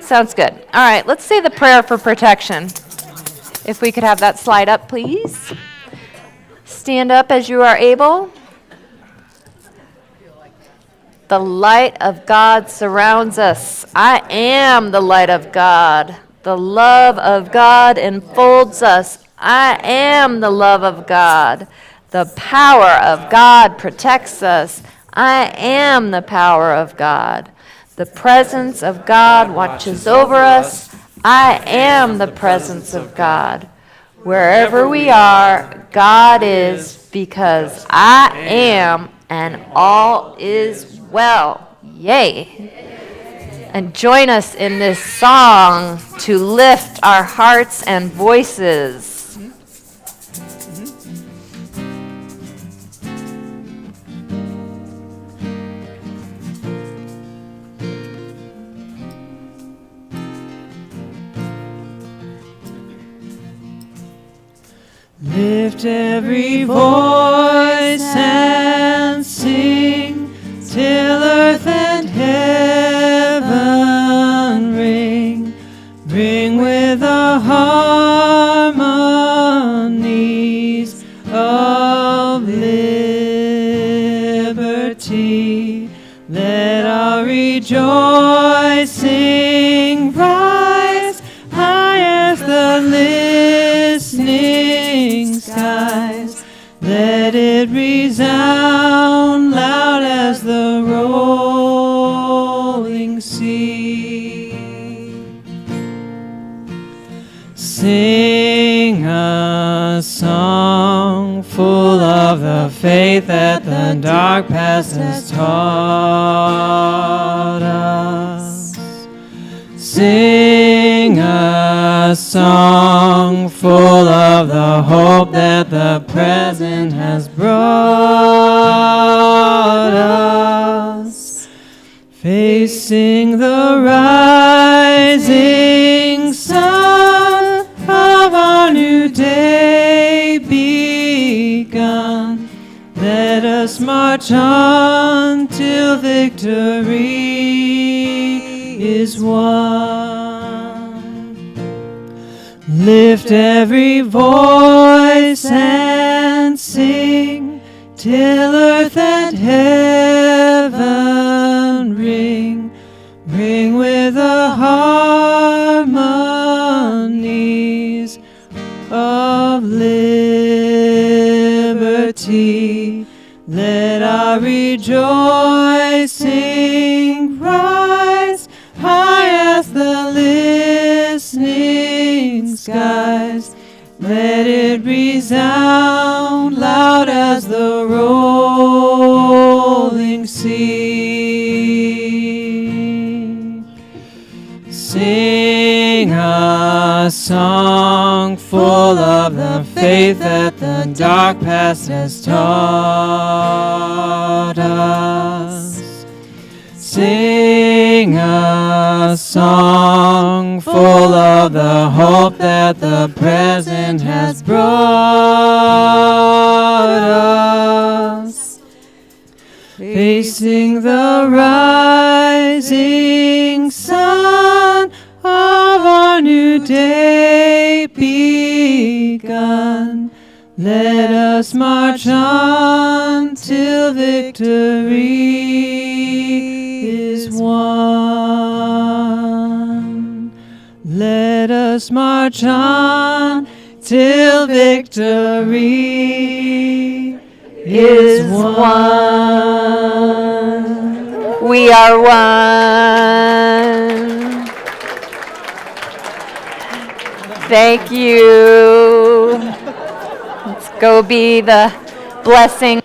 Sounds good. All right, let's say the prayer for protection. If we could have that slide up, please. Stand up as you are able. The light of God surrounds us. I am the light of God. The love of God enfolds us. I am the love of God. The power of God protects us. I am the power of God. The presence of God watches over us. I am the presence of God. Wherever we are, God is, because I am, and all is well. Yay. And join us in this song to lift our hearts and voices. Lift every voice and sing till earth and heaven ring. the harmonies of liberty. Let our rejoicing rise high as the listening skies. Let it resound loud as the rolling sea. Sing a song full of the faith that the dark past has taught us. Sing a song full of the hope that the present has brought us. Facing the rising sun of our new day begun, let us march on till victory is won. Lift every voice and sing till earth and heaven ring. Ring with the harmonies of liberty. Let our rejoicing rise high as the listening skies. Let it resound loud as the rolling sea. Sing a song full of the faith that the dark past has taught us. Sing a song full of the hope that the present has brought us. Facing the rising sun of our new day begun, let us march on till victory is won. Let us march on till victory is won. We are one. Thank you. Let's go be the blessing.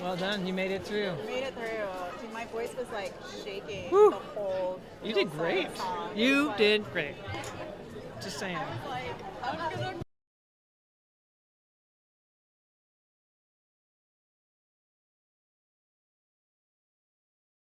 Well done, you made it through. Made it through. Dude, my voice was like shaking Woo. the whole. You did great. song. It You was did great. Just saying. like, I'm gonna